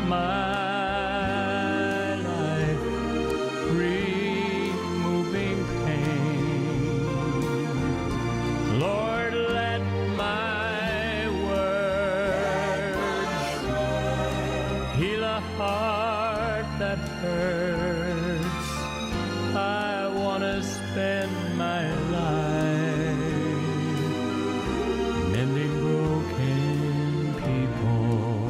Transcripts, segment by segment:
my life, removing pain. Lord, let my words heal a heart that hurts. I want to spend my life mending broken people.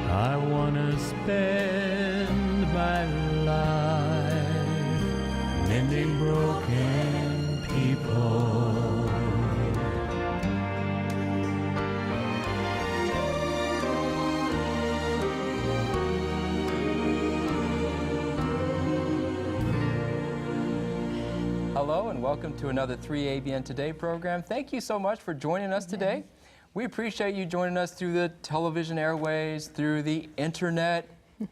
I want to spend my life mending broken people. Hello and welcome to another 3ABN Today program. Thank you so much for joining us today. We appreciate you joining us through the television airways, through the internet,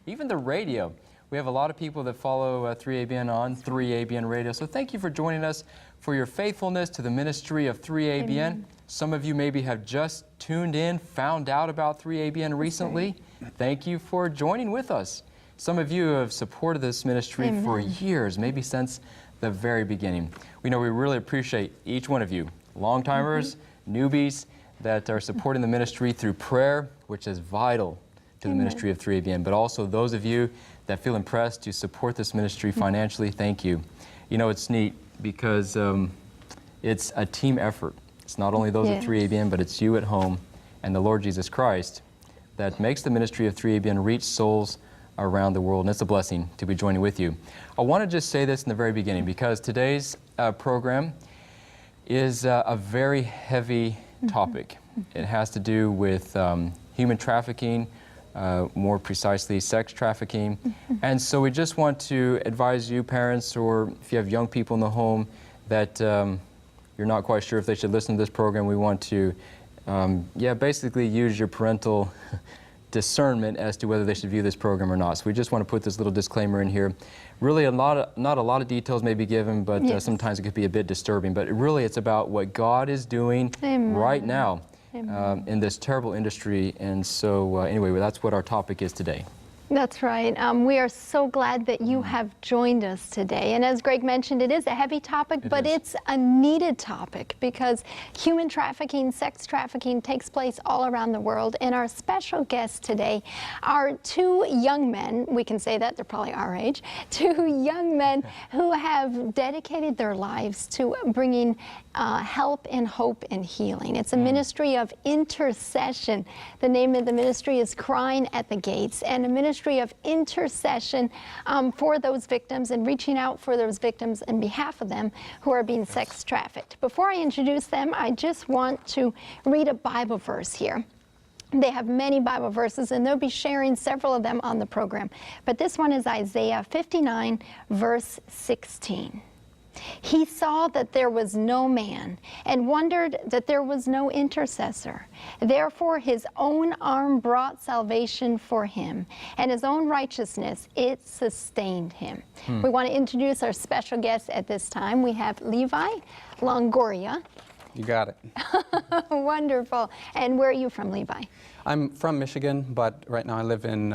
even the radio. We have a lot of people that follow 3ABN on 3ABN radio, so thank you for joining us, for your faithfulness to the ministry of 3ABN. Amen. Some of you maybe have just tuned in, found out about 3ABN recently. Thank you for joining with us. Some of you have supported this ministry Amen. For years, maybe since the very beginning. We know we really appreciate each one of you, long-timers, newbies, that are supporting the ministry through prayer, which is vital to the ministry of 3ABN, but also those of you that feel impressed to support this ministry financially, thank you. You know, it's neat because it's a team effort. It's not only those at 3ABN, but it's you at home and the Lord Jesus Christ that makes the ministry of 3ABN reach souls around the world, and it's a blessing to be joining with you. I want to just say this in the very beginning because today's program is a very heavy topic. It has to do with human trafficking, more precisely sex trafficking, and so we just want to advise you parents, or if you have young people in the home that you're not quite sure if they should listen to this program, we want to basically use your parental discernment as to whether they should view this program or not. So we just want to put this little disclaimer in here. Really, not a lot of details may be given, but sometimes it could be a bit disturbing. But really, it's about what God is doing right now in this terrible industry. And so anyway, that's what our topic is today. That's right. We are so glad that you have joined us today. And as Greg mentioned, it is a heavy topic, but it's a needed topic because human trafficking, sex trafficking takes place all around the world. And our special guests today are two young men, we can say that, they're probably our age, two young men who have dedicated their lives to bringing help and hope and healing. It's a ministry of intercession. The name of the ministry is Crying at the Gates, and a ministry of intercession for those victims and reaching out for those victims in behalf of them who are being sex trafficked. Before I introduce them, I just want to read a Bible verse here. They have many Bible verses, and they'll be sharing several of them on the program. But this one is Isaiah 59, verse 16. He saw that there was no man and wondered that there was no intercessor. Therefore, his own arm brought salvation for him, and his own righteousness, it sustained him. We want to introduce our special guests at this time. We have Levi Longoria. You got it. Wonderful. And where are you from, Levi? I'm from Michigan, but right now I live in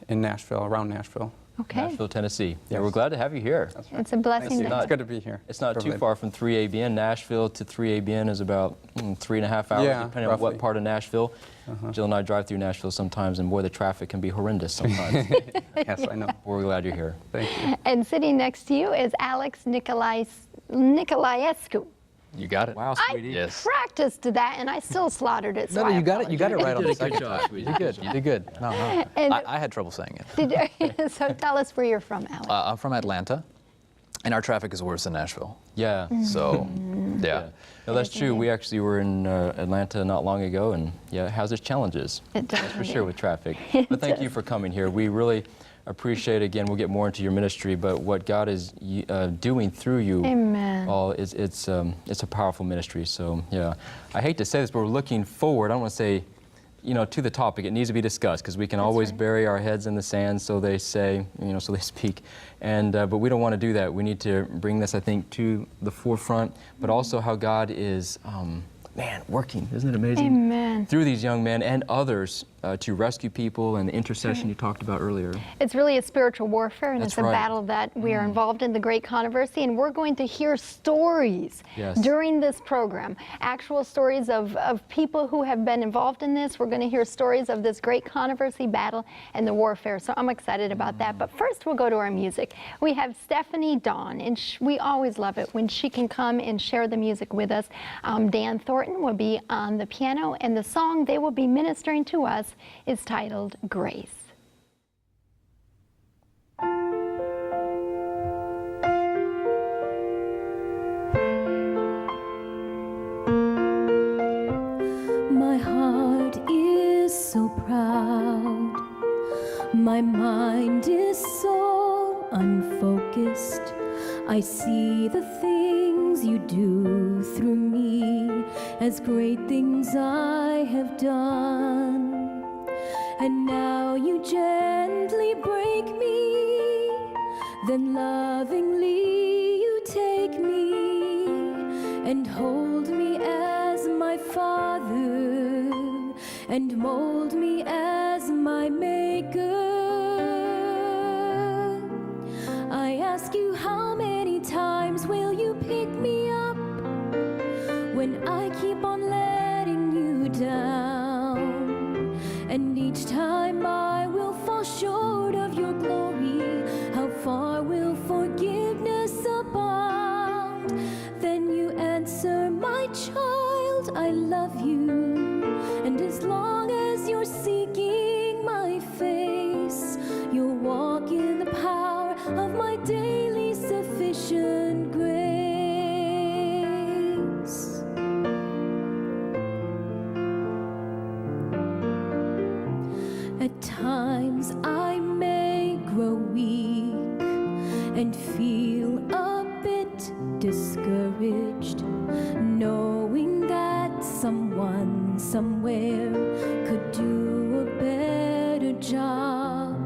Nashville, around Nashville. Okay. Nashville, Tennessee. Yeah, we're glad to have you here. That's right. It's a blessing. It's good to be here. It's not too far from 3ABN. Nashville to 3ABN is about 3.5 hours, depending on what part of Nashville. Jill and I drive through Nashville sometimes, and boy, the traffic can be horrendous sometimes. Yes, I know. We're glad you're here. Thank you. And sitting next to you is Alex Niculaescu. You got it. Wow, sweetie. I practiced that, and I still slaughtered it. So No, you got it. You got it right on the Good second job, try. sweetie. You did good. You did good. No, no. And I had trouble saying it. so tell us where you're from, Alex. I'm from Atlanta, and our traffic is worse than Nashville. Yeah. So, yeah. No, that's true. We actually were in Atlanta not long ago, and yeah, it has its challenges. It does. For sure with traffic. But thank you for coming here. We really appreciate, again, we'll get more into your ministry, but what God is doing through you all, it's a powerful ministry. So, yeah. I hate to say this, but we're looking forward. I don't want to say, to the topic. It needs to be discussed because we can always bury our heads in the sand, so they say, so they speak. And but we don't want to do that. We need to bring this, I think, to the forefront, but also how God is, working. Isn't it amazing? Amen. Through these young men and others to rescue people and the intercession you talked about earlier. It's really a spiritual warfare, and That's it's a right. battle that we are involved in, the great controversy, and we're going to hear stories during this program, actual stories of people who have been involved in this. We're going to hear stories of this great controversy, battle, and the warfare, so I'm excited about that. But first, we'll go to our music. We have Stephanie Dawn, and we always love it when she can come and share the music with us. Dan Thornton will be on the piano, and the song they will be ministering to us is titled Grace. My heart is so proud, my mind is so unfocused. I see the things you do through me as great things I have done. And now you gently break me, then lovingly you take me and hold me as my Father and mold me as my Maker. I ask you, how many times will you pick me up when I keep on letting you down? And each time I will fall short of your glory, how far will forgiveness abound? Then you answer, my child, I love you. And as long as you're seeking my face, you'll walk in the power of my daily sufficient grace. At times I may grow weak and feel a bit discouraged, knowing that someone somewhere could do a better job.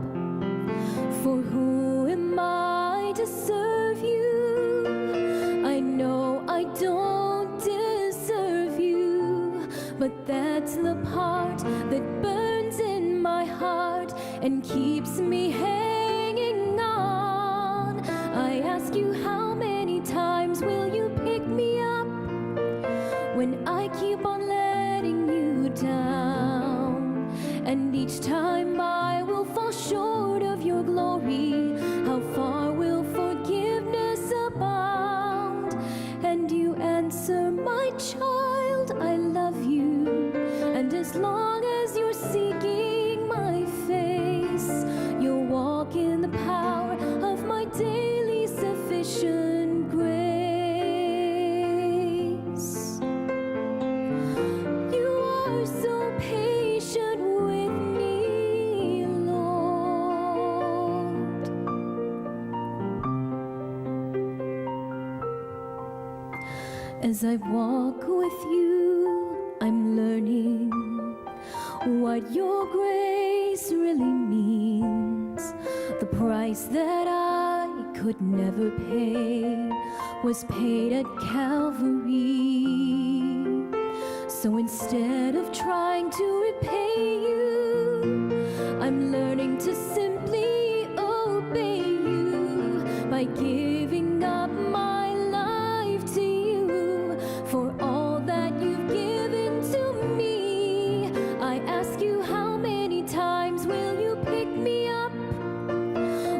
For who am I to serve you? I know I don't deserve you, but that's the part that burns in my heart and keeps me hanging on. I ask you, how many times will you pick me up when I keep on letting you down? And each time I will fall short of your glory, how far will forgiveness abound? And you answer, my child, I love you. And as long as you're seeking my face, you'll walk in the power of my daily sufficient grace. You are so patient with me, Lord. As I walk with you, I'm learning what your grace really means. The price that I could never pay was paid at Calvary. So instead of trying to repay you, I'm learning to simply obey you by giving up my life to you for all that you've given to me. I ask you, how many times will you pick me up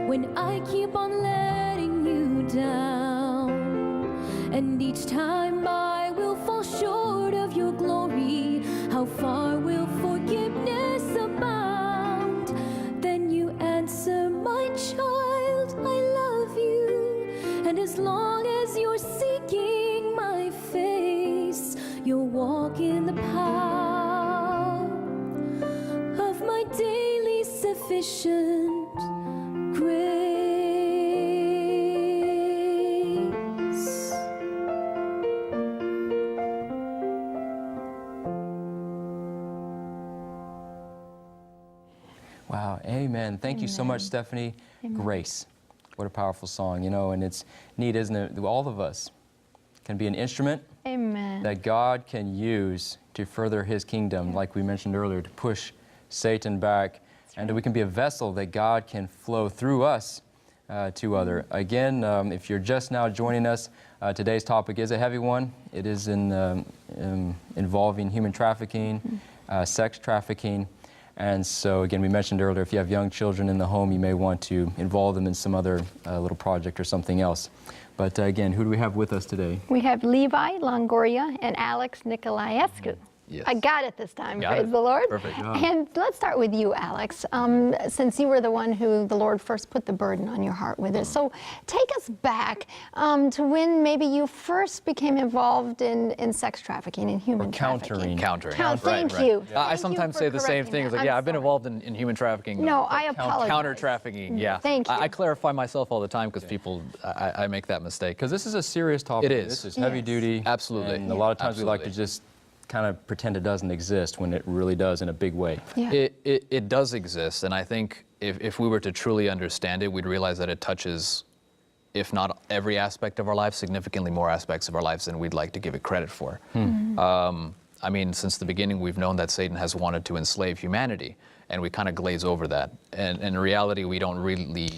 when I keep on letting you down? And each time I will fall short of your glory, how far will forgiveness abound? Then you answer, my child, I love you. And as long as you're seeking my face, you'll walk in the power of my daily sufficient grace. Wow, amen. Thank you so much, Stephanie. Grace. What a powerful song, you know, and it's neat, isn't it? All of us can be an instrument Amen. that God can use to further His kingdom, like we mentioned earlier, to push Satan back, and that we can be a vessel that God can flow through us to other. Again, if you're just now joining us, today's topic is a heavy one. It is involving human trafficking, sex trafficking. And so again, we mentioned earlier, if you have young children in the home, you may want to involve them in some other little project or something else. But again, who do we have with us today? We have Levi Longoria and Alex Niculaescu. Yes. I got it this time, Got praise it. the Lord. Perfect. And let's start with you, Alex, since you were the one who the Lord first put the burden on your heart with it. So take us back to when maybe you first became involved in sex trafficking and human trafficking. Countering. Thank you. I sometimes say the same thing. It's like, I've been involved in human trafficking. No, I apologize. Counter trafficking, yeah. Thank you. I clarify myself all the time because people, I make that mistake. Because this is a serious topic. It is. This is heavy duty. Absolutely. And a lot of times we like to Absolutely. just kind of pretend it doesn't exist when it really does in a big way. Yeah. It does exist, and I think if we were to truly understand it, we'd realize that it touches, if not every aspect of our lives, significantly more aspects of our lives than we'd like to give it credit for. I mean, since the beginning, we've known that Satan has wanted to enslave humanity, and we kind of glaze over that. And in reality, we don't really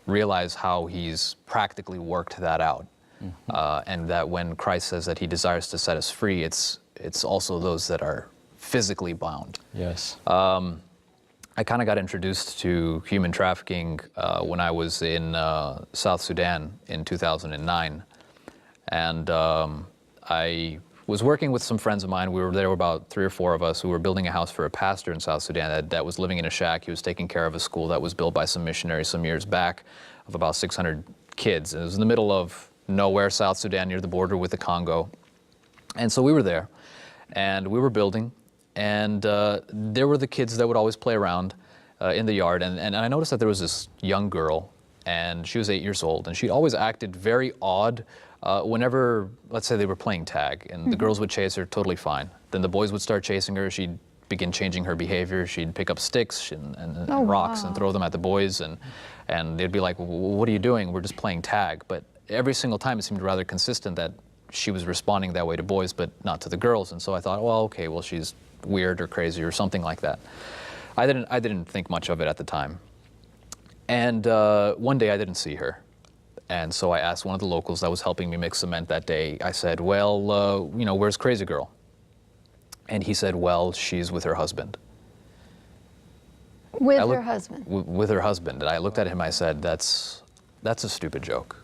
realize how he's practically worked that out. And that when Christ says that he desires to set us free, it's also those that are physically bound. Yes. I kind of got introduced to human trafficking when I was in South Sudan in 2009. And I was working with some friends of mine. There were about 3 or 4 of us who were building a house for a pastor in South Sudan that was living in a shack. He was taking care of a school that was built by some missionaries some years back of about 600 kids. And it was in the middle of nowhere, South Sudan, near the border with the Congo. And so we were there. And we were building, and there were the kids that would always play around in the yard. And I noticed that there was this young girl, and she was 8 years old, and she always acted very odd whenever, let's say, they were playing tag, and the girls would chase her totally fine. Then the boys would start chasing her. She'd begin changing her behavior. She'd pick up sticks and rocks and throw them at the boys, and they'd be like, "What are you doing? We're just playing tag." But every single time it seemed rather consistent that she was responding that way to boys, but not to the girls. And so I thought, well, okay, well, she's weird or crazy or something like that. I didn't think much of it at the time. And one day I didn't see her. And so I asked one of the locals that was helping me mix cement that day, I said, well, you know, where's Crazy Girl? And he said, well, she's with her husband. With her husband? With her husband. And I looked at him, I said, that's a stupid joke.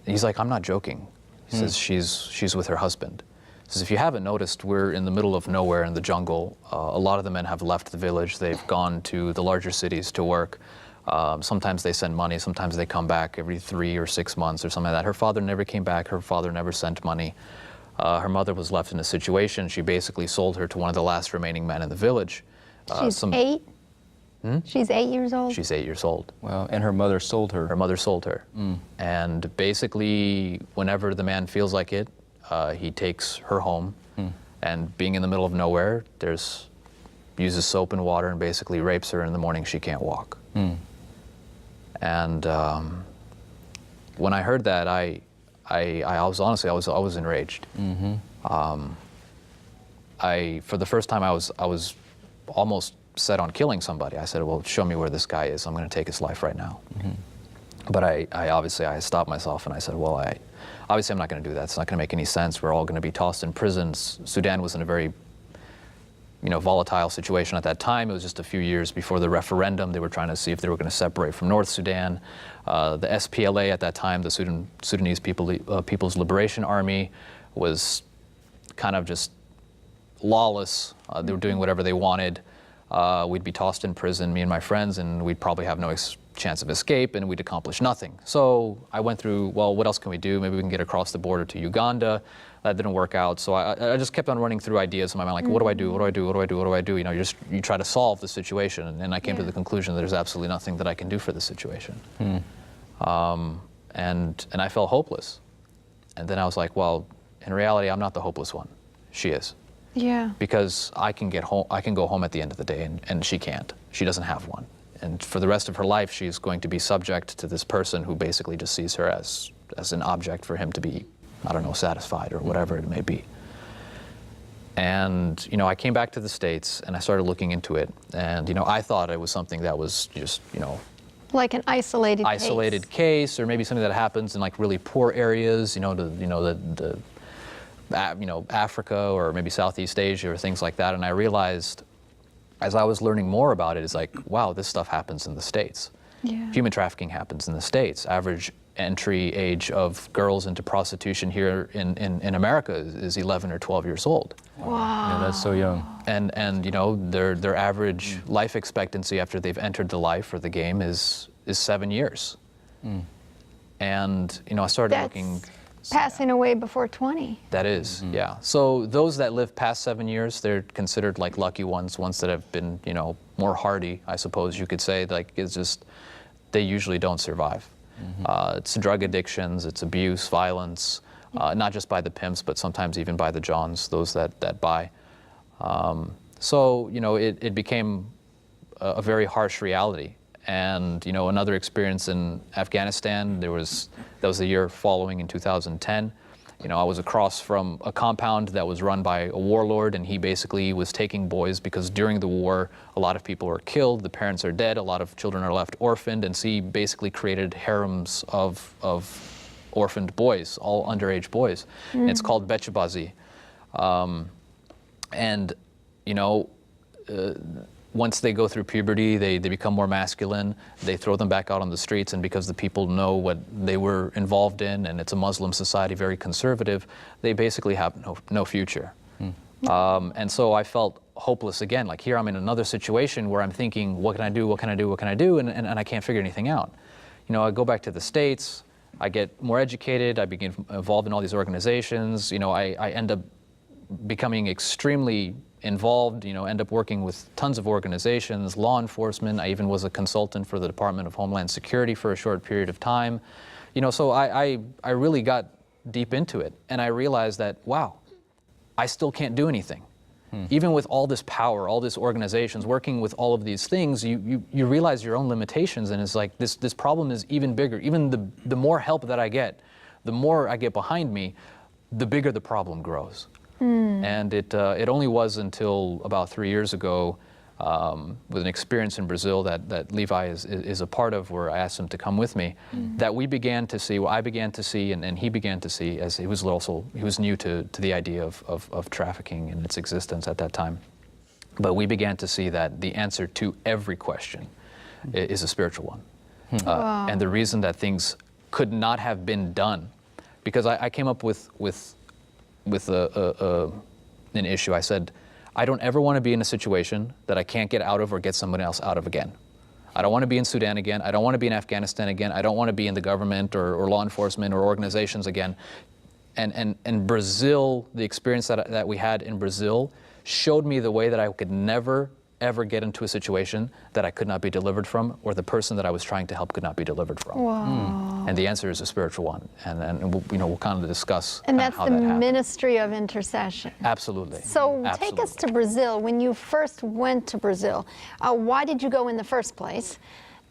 He's like, I'm not joking. He says, she's with her husband. He says, if you haven't noticed, we're in the middle of nowhere in the jungle. A lot of the men have left the village. They've gone to the larger cities to work. Sometimes they send money. Sometimes they come back every 3 or 6 months or something like that. Her father never came back. Her father never sent money. Her mother was left in a situation. She basically sold her to one of the last remaining men in the village. She's 8? She's 8 years old? She's 8 years old. Well, and her mother sold her. Her mother sold her. And basically, whenever the man feels like it, he takes her home. And being in the middle of nowhere, uses soap and water and basically rapes her. In the morning, she can't walk. And when I heard that, I was honestly, I was enraged. For the first time, I was almost set on killing somebody. I said, well, show me where this guy is. I'm going to take his life right now. But I obviously stopped myself and I said, well, obviously I'm not going to do that. It's not going to make any sense. We're all going to be tossed in prisons. Sudan was in a very, volatile situation at that time. It was just a few years before the referendum. They were trying to see if they were going to separate from North Sudan. The SPLA at that time, the Sudanese People's Liberation Army, was kind of just lawless. They were doing whatever they wanted. We'd be tossed in prison, me and my friends, and we'd probably have no chance of escape, and we'd accomplish nothing. So I went through, well, what else can we do? Maybe we can get across the border to Uganda. That didn't work out. So I just kept on running through ideas in my mind, like, what do I do? What do I do? What do I do? What do I do? You try to solve the situation, and I came to the conclusion that there's absolutely nothing that I can do for the situation. And I felt hopeless. And then I was like, well, in reality, I'm not the hopeless one. She is. Yeah. Because I can go home at the end of the day, and she can't. She doesn't have one. And for the rest of her life, she's going to be subject to this person who basically just sees her as an object for him to be, I don't know, satisfied or whatever it may be. And, you know, I came back to the States and I started looking into it. And, you know, I thought it was something that was just, you know, Like an isolated case, or maybe something that happens in like really poor areas, you know, Africa or maybe Southeast Asia or things like that. And I realized as I was learning more about it, it's like, wow, this stuff happens in the States. Yeah. Human trafficking happens in the States. Average entry age of girls into prostitution here in America is 11 or 12 years old. Wow. Yeah, that's so young. And you know, their average life expectancy after they've entered the life or the game is 7 years. And you know, I started looking. Passing away before 20. That is, yeah. So those that live past 7 years, they're considered like lucky ones that have been, you know, more hardy, I suppose you could say. Like, it's just, they usually don't survive. It's drug addictions, it's abuse, violence, not just by the pimps, but sometimes even by the Johns, those that buy. So, you know, it became a very harsh reality. And, you know, another experience in Afghanistan, that was the year following in 2010. You know, I was across from a compound that was run by a warlord, and he basically was taking boys because during the war, a lot of people were killed, the parents are dead, a lot of children are left orphaned, and so he basically created harems of orphaned boys, all underage boys. And it's called Bechabazi. And, you know, once they go through puberty, they become more masculine. They throw them back out on the streets, and because the people know what they were involved in, and it's a Muslim society, very conservative, they basically have no future. And so I felt hopeless again. Like, here I'm in another situation where I'm thinking, what can I do, what can I do, what can I do? And I can't figure anything out. You know, I go back to the States, I get more educated, I begin involved in all these organizations. You know, I end up becoming extremely involved, you know, end up working with tons of organizations, law enforcement. I even was a consultant for the Department of Homeland Security for a short period of time. You know, so I really got deep into it, and I realized that, wow, I still can't do anything. Even with all this power, all these organizations, working with all of these things, you realize your own limitations, and it's like this problem is even bigger. Even the more help that I get, the more I get behind me, the bigger the problem grows. And it only was until about 3 years ago, with an experience in Brazil that Levi is a part of, where I asked him to come with me, that we began to see, well, I began to see, and he began to see, as he was new to the idea of trafficking and its existence at that time. But we began to see that the answer to every question is a spiritual one. And the reason that things could not have been done, because I came up with an issue. I said, I don't ever want to be in a situation that I can't get out of or get someone else out of again. I don't want to be in Sudan again. I don't want to be in Afghanistan again. I don't want to be in the government or law enforcement or organizations again. And Brazil, the experience that we had in Brazil showed me the way that I could never, ever get into a situation that I could not be delivered from, or the person that I was trying to help could not be delivered from. Wow. And the answer is a spiritual one. And we'll, you know, we'll kind of discuss And that's how the that happened. ministry of intercession. Absolutely. So take Absolutely. us to Brazil. When you first went to Brazil, why did you go in the first place?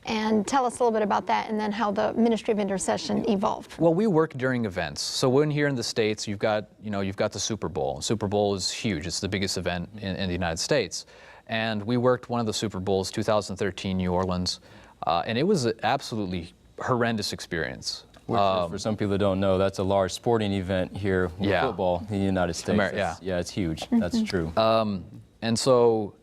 And tell us a little bit about that, and then how the ministry of intercession evolved. Well, we work during events. So when here in the States, you've got the Super Bowl. Super Bowl is huge. It's the biggest event in the United States. And we worked one of the Super Bowls, 2013, New Orleans. And it was an absolutely horrendous experience. Which, for some people that don't know, that's a large sporting event here with football in the United States. Yeah, it's huge. That's true. And so,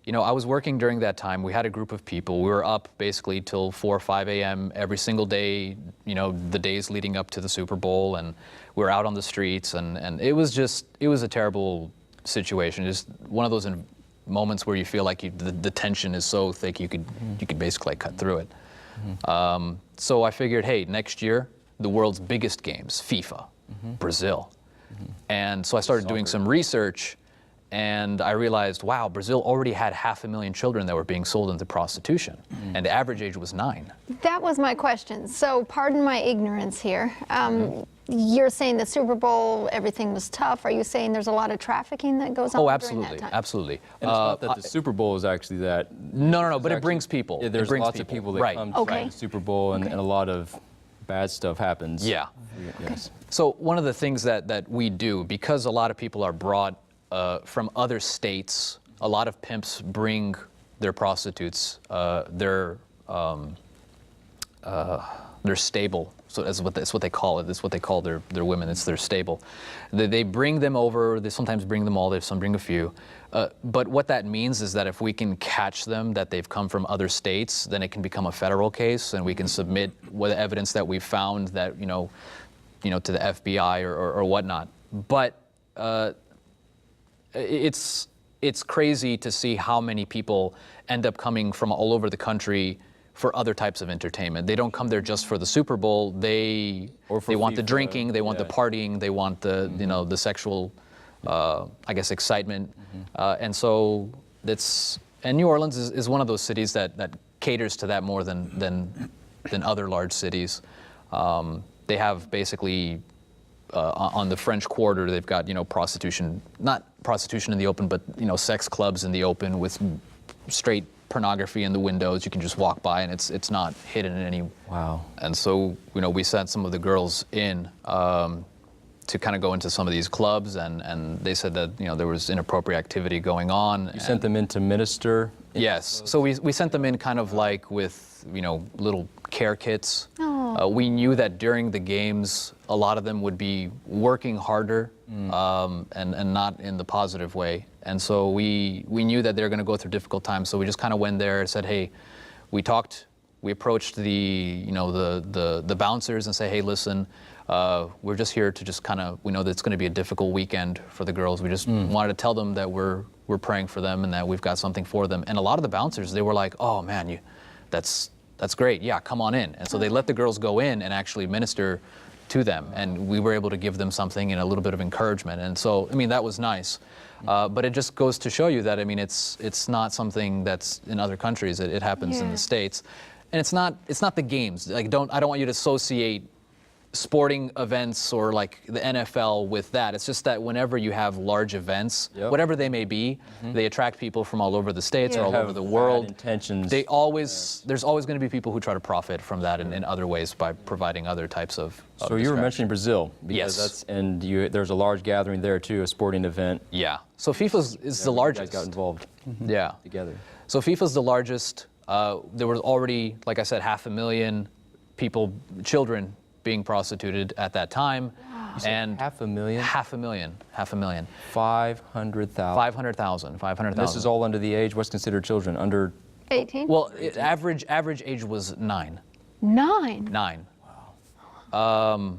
you know, I was working during that time. We had a group of people. We were up basically till 4 or 5 a.m. every single day, you know, the days leading up to the Super Bowl. And we were out on the streets. And it was a terrible situation. Just one of those moments where you feel like the tension is so thick you could basically like cut through it. So I figured, hey, next year, the world's biggest games, FIFA, Brazil. And so I started doing some research, and I realized, wow, Brazil already had 500,000 children that were being sold into prostitution, and the average age was 9. That was my question. So pardon my ignorance here. You're saying the Super Bowl, everything was tough. Are you saying there's a lot of trafficking that goes on during that time? Absolutely. And it's not that the Super Bowl is actually that. No, but it brings people. Yeah, there's lots of people that come to the Super Bowl, and a lot of bad stuff happens. Yeah. Yes. So one of the things that we do, because a lot of people are brought from other states. A lot of pimps bring their prostitutes, their stable. So that's what they call it. That's what they call their women. It's their stable. They bring them over. They sometimes bring them all. Some bring a few. But what that means is that if we can catch them, that they've come from other states, then it can become a federal case, and we can submit what evidence that we found that to the FBI or whatnot. But it's crazy to see how many people end up coming from all over the country for other types of entertainment. They don't come there just for the Super Bowl. They want the drinking, they want the partying, they want the the sexual, I guess, excitement. And so and New Orleans is one of those cities that caters to that more than other large cities. They have basically on the French Quarter, they've got prostitution, not prostitution in the open, but sex clubs in the open with straight pornography in the windows. You can just walk by and it's not hidden in any. Wow. And so we sent some of the girls in to kind of go into some of these clubs, and they said that there was inappropriate activity going on. You sent them in to minister? Yes. So we sent them in kind of like with little care kits. We knew that during the games a lot of them would be working harder and not in the positive way. And so we knew that they were going to go through difficult times. So we just kind of went there and said, hey, we approached the the bouncers and say, hey, listen, we're just here to just kind of, we know that it's going to be a difficult weekend for the girls. We just wanted to tell them that we're praying for them and that we've got something for them. And a lot of the bouncers, they were like, oh man, that's great. Yeah, come on in. And so they let the girls go in and actually minister to them. And we were able to give them something and a little bit of encouragement. And so, that was nice. But it just goes to show you that, it's not something that's in other countries. It happens in the States. And it's not the games. Like, I don't want you to associate sporting events or like the NFL with that. It's just that whenever you have large events, whatever they may be, they attract people from all over the states or all over the world. Intentions. There's always going to be people who try to profit from that in other ways by providing other types of So you were mentioning Brazil. Because yes. There's a large gathering there too, a sporting event. Yeah. So FIFA is the largest. You guys got involved. Yeah. Together. So FIFA's the largest. There was already, like I said, 500,000 children being prostituted at that time. You said and 500,000? 500,000. 500,000. 500,000. This is all under the age. What's considered children? Under 18? Well, average age was 9. 9? 9. Wow.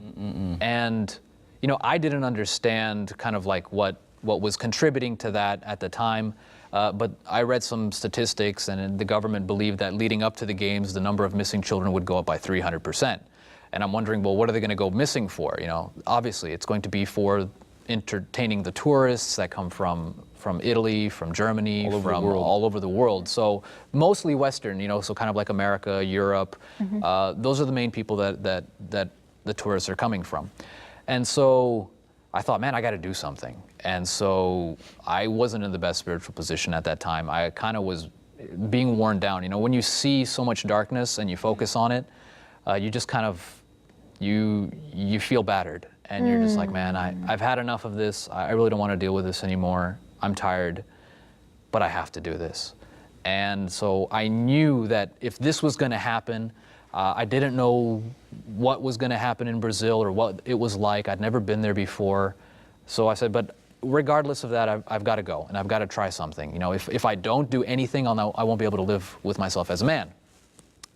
And I didn't understand kind of like what was contributing to that at the time. But I read some statistics, and the government believed that leading up to the games, the number of missing children would go up by 300%. And I'm wondering, well, what are they going to go missing for? Obviously, it's going to be for entertaining the tourists that come from Italy, from Germany, from all over the world. So mostly Western, so kind of like America, Europe. Those are the main people that the tourists are coming from. And so I thought, man, I got to do something. And so I wasn't in the best spiritual position at that time. I kind of was being worn down. When you see so much darkness and you focus on it, you just kind of, you feel battered. And you're just like, man, I've had enough of this. I really don't want to deal with this anymore. I'm tired, but I have to do this. And so I knew that if this was going to happen, I didn't know what was going to happen in Brazil or what it was like. I'd never been there before. So I said, but regardless of that, I've got to go and I've got to try something. If I don't do anything, I won't be able to live with myself as a man.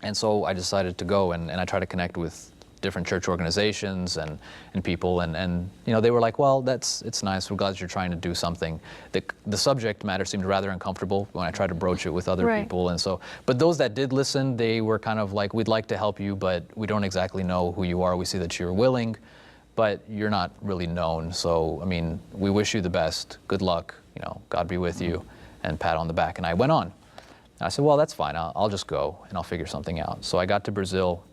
And so I decided to go, and I tried to connect with different church organizations and people, and they were like, well, it's nice. We're glad you're trying to do something. The subject matter seemed rather uncomfortable when I tried to broach it with other people, and so. But those that did listen, they were kind of like, we'd like to help you, but we don't exactly know who you are. We see that you're willing, but you're not really known. So we wish you the best. Good luck. God be with you, and pat on the back. And I went on. And I said, well, that's fine. I'll just go and I'll figure something out. So I got to Brazil,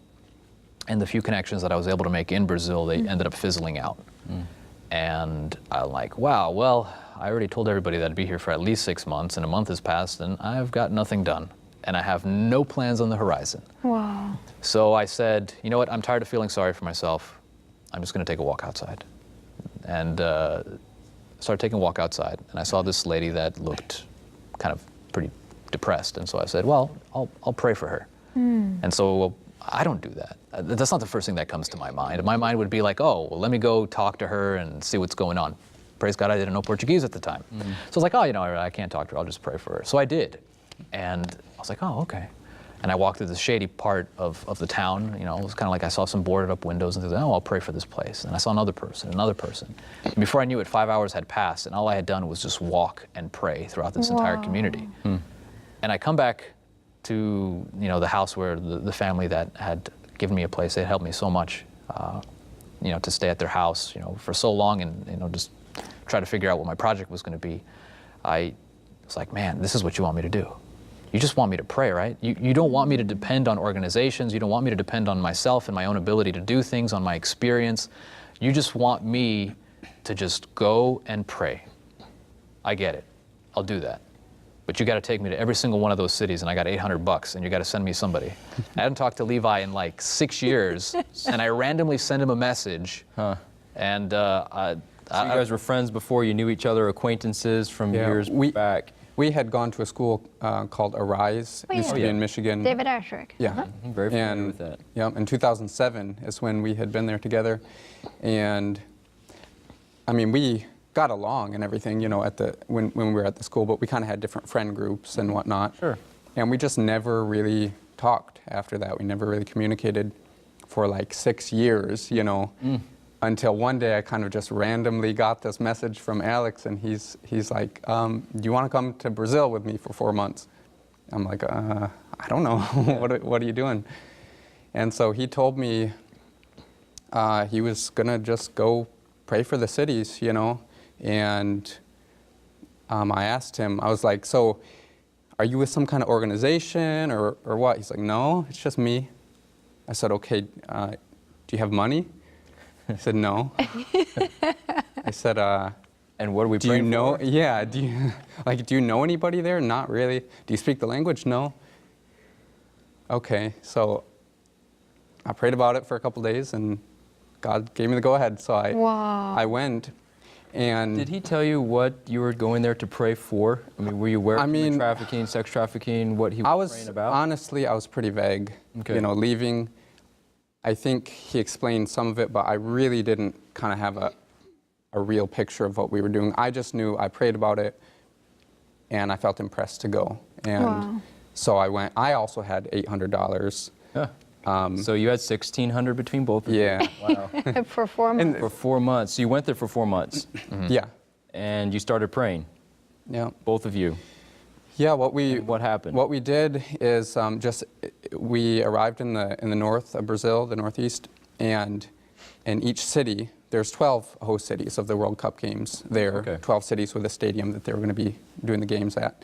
and the few connections that I was able to make in Brazil, they ended up fizzling out. And I'm like, wow, well, I already told everybody that I'd be here for at least 6 months, and a month has passed, and I've got nothing done. And I have no plans on the horizon. Wow. So I said, you know what, I'm tired of feeling sorry for myself. I'm just going to take a walk outside. And started taking a walk outside, and I saw this lady that looked kind of pretty depressed. And so I said, well, I'll pray for her. And so I don't do that. That's not the first thing that comes to my mind. My mind would be like, oh, well, let me go talk to her and see what's going on. Praise God, I didn't know Portuguese at the time. So I was like, oh, I can't talk to her. I'll just pray for her. So I did. And I was like, oh, okay. And I walked through the shady part of the town. It was kind of like I saw some boarded up windows and things. Oh, I'll pray for this place. And I saw another person. And before I knew it, 5 hours had passed, and all I had done was just walk and pray throughout this entire community. And I come back to the house where the family that had given me a place, they helped me so much, to stay at their house, for so long, and just try to figure out what my project was going to be. I was like, man, this is what you want me to do. You just want me to pray, right? You don't want me to depend on organizations. You don't want me to depend on myself and my own ability to do things, on my experience. You just want me to just go and pray. I get it. I'll do that. But you got to take me to every single one of those cities, and I got $800, and you got to send me somebody. I hadn't talked to Levi in like 6 years, and I randomly sent him a message. And So you guys were friends before you knew each other, acquaintances from years back. We had gone to a school called Arise, used to be in Michigan. David Ashrick. Yeah. I'm very familiar with that. Yeah, in 2007 is when we had been there together. And I mean, we got along and everything, when we were at the school, but we kind of had different friend groups and whatnot. Sure. And we just never really talked after that. We never really communicated for like 6 years, until one day I kind of just randomly got this message from Alex, and he's like, do you want to come to Brazil with me for 4 months? I'm like, I don't know. What are you doing? And so he told me he was going to just go pray for the cities, and I asked him, I was like, so are you with some kind of organization or what? He's like, no, it's just me. I said, okay, do you have money? He said, no. I said, and what are we do praying you know? for? Yeah, do you know anybody there? Not really. Do you speak the language? No. Okay, so I prayed about it for a couple days, and God gave me the go-ahead. So I went, and Did he tell you what you were going there to pray for? I mean, were you aware of human trafficking, sex trafficking, what he was praying about? Honestly, I was pretty vague. Okay. Leaving. I think he explained some of it, but I really didn't kind of have a real picture of what we were doing. I just knew I prayed about it, and I felt impressed to go. And so I went. I also had $800. So you had $1,600 between both of you? Yeah. Wow. For 4 months. For 4 months. So you went there for 4 months. Yeah. And you started praying, Yeah. both of you. Yeah. What happened? What we did is we arrived in the north of Brazil, the northeast, and in each city there's 12 host cities of the World Cup games there. Okay. 12 cities with a stadium that they were going to be doing the games at,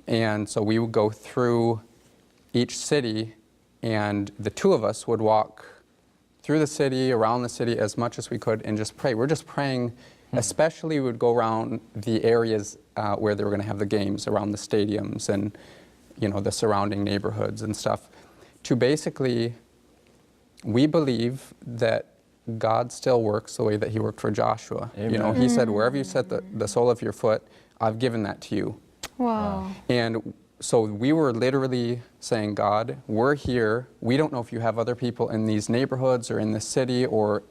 and so we would go through each city, and the two of us would walk through the city, around the city as much as we could, and just pray. We're just praying. Especially, we would go around the areas where they were going to have the games, around the stadiums and, the surrounding neighborhoods and stuff. To basically, we believe that God still works the way that he worked for Joshua. Amen. He said, wherever you set the sole of your foot, I've given that to you. Wow. And so we were literally saying, God, we're here. We don't know if you have other people in these neighborhoods or in this city or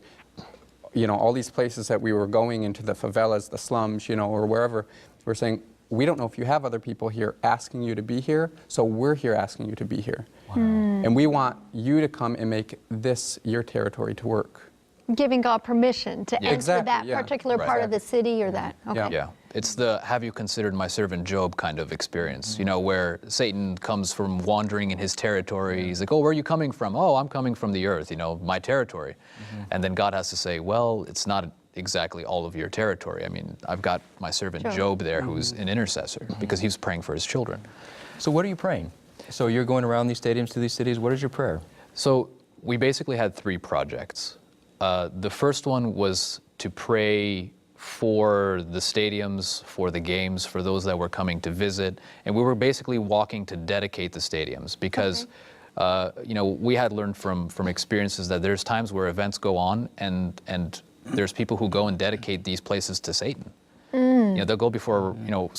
all these places that we were going into, the favelas, the slums, or wherever. We're saying, we don't know if you have other people here asking you to be here, so we're here asking you to be here. Wow. And we want you to come and make this your territory to work. Giving God permission to enter Exactly, that particular part of the city or that. Okay. Yeah. It's the have you considered my servant Job kind of experience, where Satan comes from wandering in his territory. He's like, oh, where are you coming from? Oh, I'm coming from the earth, my territory. And then God has to say, well, it's not exactly all of your territory. I mean, I've got my servant Job there who's an intercessor because he's praying for his children. So what are you praying? So you're going around these stadiums to these cities. What is your prayer? So we basically had 3 projects. The first one was to pray for the stadiums, for the games, for those that were coming to visit. And we were basically walking to dedicate the stadiums because, we had learned from experiences that there's times where events go on and there's people who go and dedicate these places to Satan. You know, they'll go before, you know,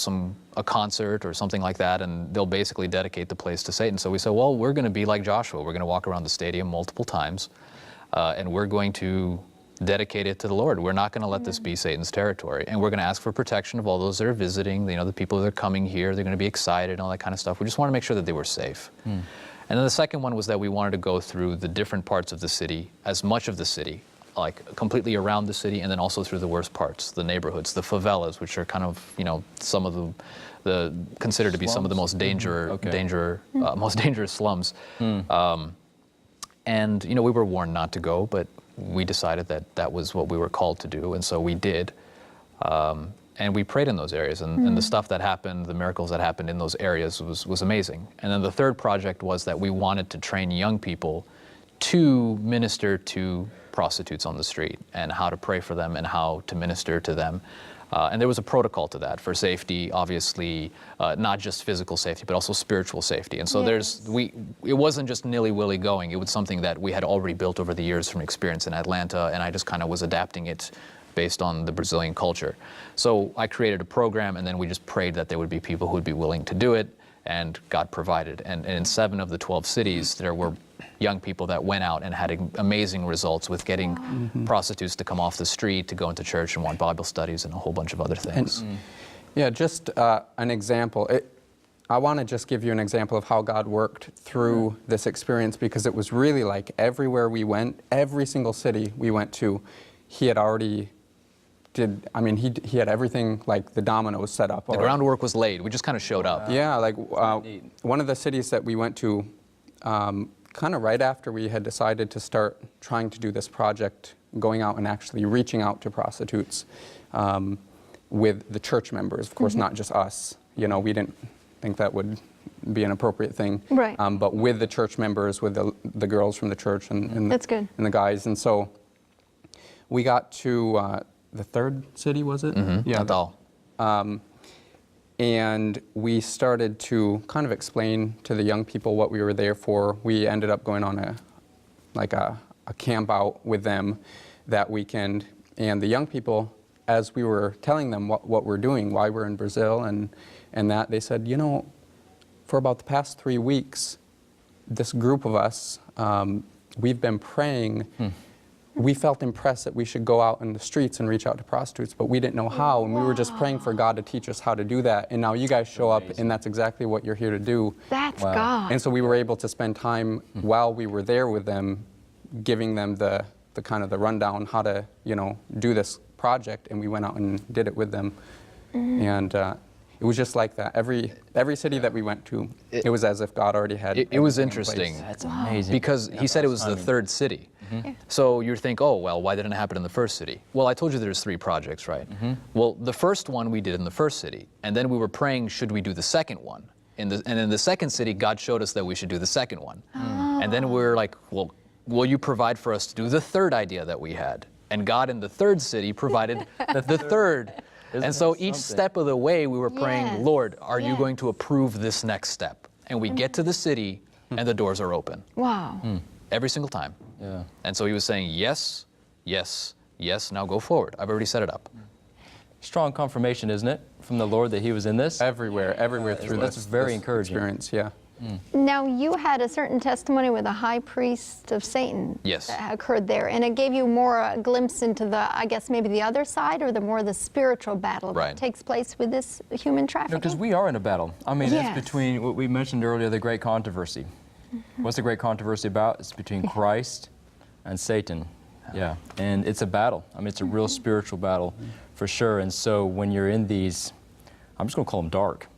a concert or something like that, and they'll basically dedicate the place to Satan. So we said, well, we're going to be like Joshua. We're going to walk around the stadium multiple times, and we're going to dedicate it to the Lord. We're not going to let this be Satan's territory, and we're going to ask for protection of all those that are visiting. You know, the people that are coming here, they're going to be excited and all that kind of stuff. We just want to make sure that they were safe. And then the second one was that we wanted to go through the different parts of the city, as much of the city, like completely around the city, and then also through the worst parts, the neighborhoods, the favelas, which are kind of, you know, some of the considered to be some of the most most dangerous slums. And you know, we were warned not to go, but we decided that that was what we were called to do, and so we did. And we prayed in those areas, and the stuff that happened, the miracles that happened in those areas was amazing. And then the third project was that we wanted to train young people to minister to prostitutes on the street, and how to pray for them and how to minister to them. And there was a protocol to that for safety, obviously, not just physical safety, but also spiritual safety. And so it wasn't just nilly-willy going. It was something that we had already built over the years from experience in Atlanta, and I just kind of was adapting it based on the Brazilian culture. So I created a program, and then we just prayed that there would be people who would be willing to do it, and God provided. And in 7 of the 12 cities, there were young people that went out and had amazing results with getting prostitutes to come off the street, to go into church and want Bible studies and a whole bunch of other things. Yeah, just an example. I want to just give you an example of how God worked through this experience, because it was really like everywhere we went, every single city we went to, he had already he had everything, like the dominoes set up. The groundwork was laid. We just kind of showed up. Yeah, like one of the cities that we went to, kind of right after we had decided to start trying to do this project, going out and actually reaching out to prostitutes with the church members, of course, not just us. You know, we didn't think that would be an appropriate thing. Right. But with the church members, with the girls from the church and That's good. And the guys. And so we got to the third city, was it? Yeah, Natal. And we started to kind of explain to the young people what we were there for. We ended up going on a camp out with them that weekend. And the young people, as we were telling them what we're doing, why we're in Brazil and that, they said, you know, for about the past 3 weeks, this group of us, we've been praying. We felt impressed that we should go out in the streets and reach out to prostitutes, but we didn't know how, and we were just praying for God to teach us how to do that. And now you guys show up, and that's exactly what you're here to do. That's God. And so we were able to spend time while we were there with them, giving them the kind of the rundown how to, you know, do this project, and we went out and did it with them. And it was just like that. Every city that we went to, it was as if God already had. It was interesting. That's amazing. Because he said it was the third city. So you think, oh, well, why didn't it happen in the first city? Well, I told you there's 3 projects, right? Well, the first one we did in the first city, and then we were praying, should we do the second one? And in the second city, God showed us that we should do the second one. And then we're like, well, will you provide for us to do the third idea that we had? And God in the third city provided the third. And so each step of the way we were praying, Lord, are you going to approve this next step? And we get to the city and the doors are open. Wow. Every single time. Yeah. And so he was saying, yes, yes, yes, now go forward. I've already set it up. Strong confirmation, isn't it, from the Lord that he was in this? Everywhere through that's this very encouraging experience, yeah. Now, you had a certain testimony with a high priest of Satan Yes. that occurred there, and it gave you more a glimpse into the, I guess, maybe the other side, or the more the spiritual battle Right. that takes place with this human trafficking? Because we are in a battle. I mean, Yes. it's between what we mentioned earlier, the great controversy. What's the great controversy about? It's between Christ and Satan. Yeah, and it's a battle. I mean, it's a real spiritual battle for sure. And so when you're in these, I'm just going to call them dark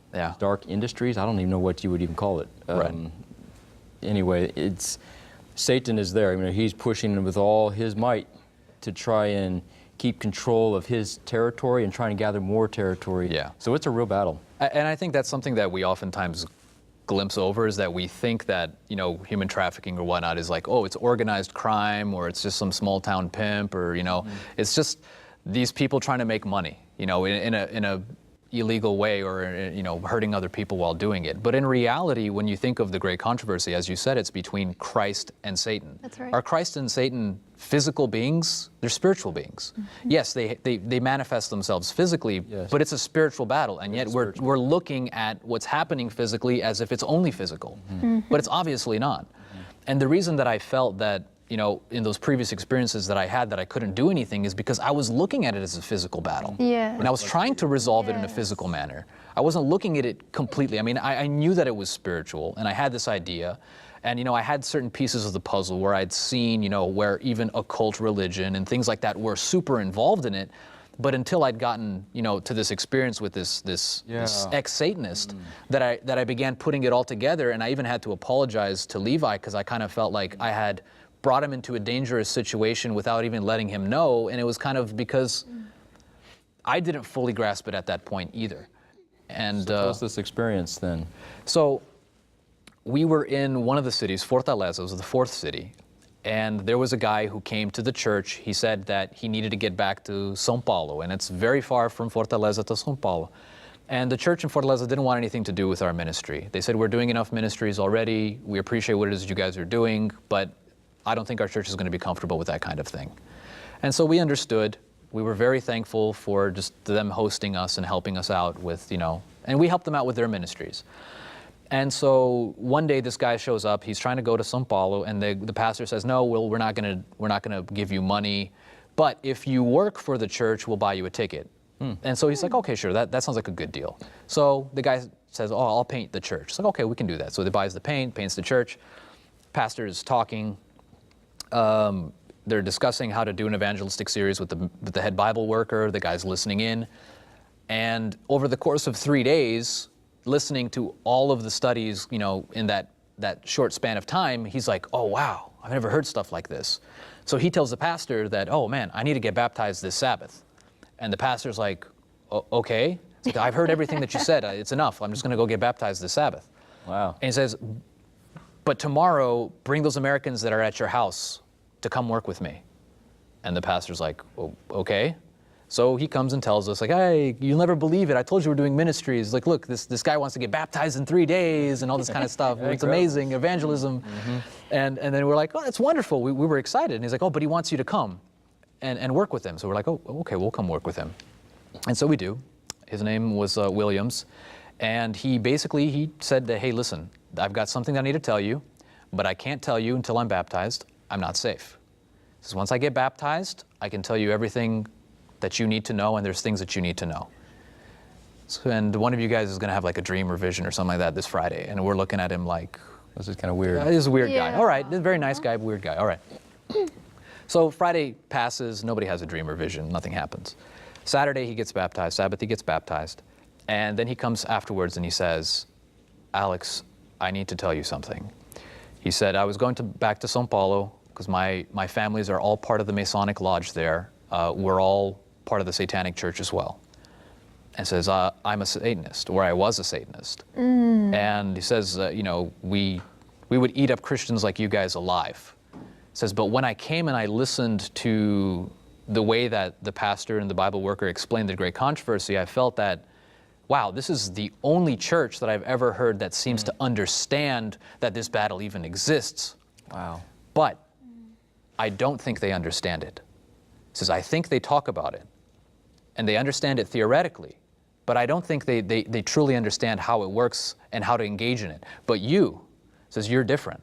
industries. I don't even know what you would even call it. Right. Anyway, Satan is there. I mean, he's pushing with all his might to try and keep control of his territory and trying to gather more territory. Yeah. So it's a real battle. And I think that's something that we oftentimes glimpse over, is that we think that, you know, human trafficking or whatnot is like, oh, it's organized crime, or it's just some small town pimp, or, you know, it's just these people trying to make money, you know, in a illegal way or, you know, hurting other people while doing it. But in reality, when you think of the great controversy, as you said, it's between Christ and Satan. That's right. Are Christ and Satan physical beings? They're spiritual beings. Yes, they manifest themselves physically, but it's a spiritual battle. And yet we're looking at what's happening physically as if it's only physical. But it's obviously not. And the reason that I felt that, you know, in those previous experiences that I had that I couldn't do anything is because I was looking at it as a physical battle. Yeah. And I was trying to resolve it in a physical manner. I wasn't looking at it completely. I mean, I knew that it was spiritual, and I had this idea. And, you know, I had certain pieces of the puzzle where I'd seen, you know, where even occult religion and things like that were super involved in it. But until I'd gotten, you know, to this experience with this ex-Satanist, that I began putting it all together. And I even had to apologize to Levi because I kind of felt like I had brought him into a dangerous situation without even letting him know. And it was kind of because I didn't fully grasp it at that point either. And So tell us this experience then. So we were in one of the cities, Fortaleza, was the fourth city. And there was a guy who came to the church. He said that he needed to get back to São Paulo, and it's very far from Fortaleza to São Paulo. And the church in Fortaleza didn't want anything to do with our ministry. They said, we're doing enough ministries already. We appreciate what it is you guys are doing, but I don't think our church is going to be comfortable with that kind of thing. And so we understood. We were very thankful for just them hosting us and helping us out with, you know, and we helped them out with their ministries. And so one day this guy shows up. He's trying to go to São Paulo, and the pastor says, "No, we're not gonna give you money, but if you work for the church, we'll buy you a ticket." And so he's like, "Okay, sure, that sounds like a good deal." So the guy says, "Oh, I'll paint the church." It's like, "Okay, we can do that." So he buys the paint, paints the church. Pastor is talking. They're discussing how to do an evangelistic series with the head Bible worker. The guy's listening in, and over the course of 3 days, listening to all of the studies, you know, in that short span of time, he's like, "Oh, wow, I've never heard stuff like this." So he tells the pastor that, "Oh, man, I need to get baptized this Sabbath." And the pastor's like, "Okay." It's like, "I've heard everything that you said. It's enough. I'm just going to go get baptized this Sabbath." Wow. And he says, "But tomorrow, bring those Americans that are at your house to come work with me." And the pastor's like, "Okay." So he comes and tells us, like, "Hey, you'll never believe it. I told you we're doing ministries. Like, look, this guy wants to get baptized in 3 days and all this kind of stuff. It's amazing, evangelism." And then we're like, "Oh, that's wonderful." We were excited. And he's like, "Oh, but he wants you to come and work with him." So we're like, "Oh, okay, we'll come work with him." And so we do. His name was Williams. And he said that, "Hey, listen, I've got something that I need to tell you, but I can't tell you until I'm baptized. I'm not safe." He says, "Once I get baptized, I can tell you everything that you need to know, and there's things that you need to know. So, and one of you guys is going to have like a dream or vision or something like that this Friday." And we're looking at him like, This is kind of weird. "This is a weird guy." Yeah. "All right, this is a very nice guy, weird guy. All right." So Friday passes, nobody has a dream or vision, nothing happens. Saturday he gets baptized, Sabbath he gets baptized. And then he comes afterwards and he says, "Alex, I need to tell you something." He said, "I was going back to São Paulo because my families are all part of the Masonic Lodge there. We're all part of the Satanic Church as well." And says, "I'm a Satanist," or "I was a Satanist." And he says, "You know, we would eat up Christians like you guys alive." He says, "But when I came and I listened to the way that the pastor and the Bible worker explained the great controversy, I felt that, wow, this is the only church that I've ever heard that seems to understand that this battle even exists. Wow. But I don't think they understand it." He says, "I think they talk about it, and they understand it theoretically, but I don't think they truly understand how it works and how to engage in it. But you," says, "you're different."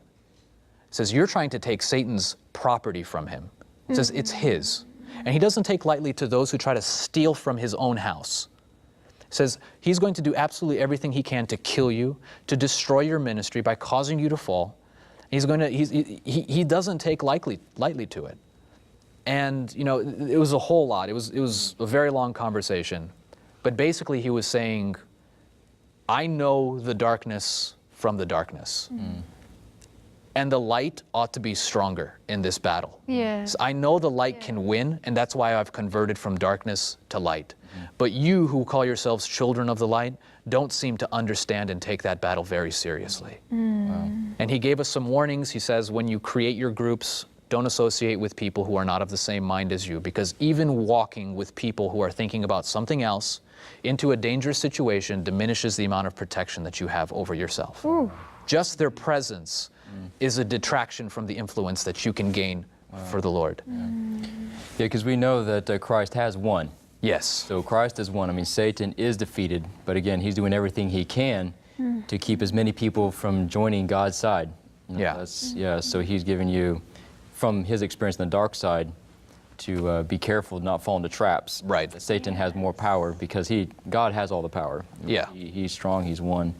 He says, "You're trying to take Satan's property from him." He says, "It's his. And he doesn't take lightly to those who try to steal from his own house." He says, "He's going to do absolutely everything he can to kill you, to destroy your ministry by causing you to fall. He doesn't take lightly to it." And, you know, it was a whole lot. It was a very long conversation. But basically he was saying, "I know the darkness from the darkness. And the light ought to be stronger in this battle. Yeah. So I know the light can win, and that's why I've converted from darkness to light. But you who call yourselves children of the light don't seem to understand and take that battle very seriously." Wow. And he gave us some warnings. He says, when you create your groups, don't associate with people who are not of the same mind as you, because even walking with people who are thinking about something else, into a dangerous situation diminishes the amount of protection that you have over yourself. Just their presence is a detraction from the influence that you can gain for the Lord. Yeah, because we know that Christ has won. Yes. So Christ has won. I mean, Satan is defeated, but again, he's doing everything he can to keep as many people from joining God's side. You know, Yeah. So he's giving you, from his experience on the dark side, to be careful not fall into traps. Right. That Satan has more power because God has all the power. Yeah. He's strong. He's won.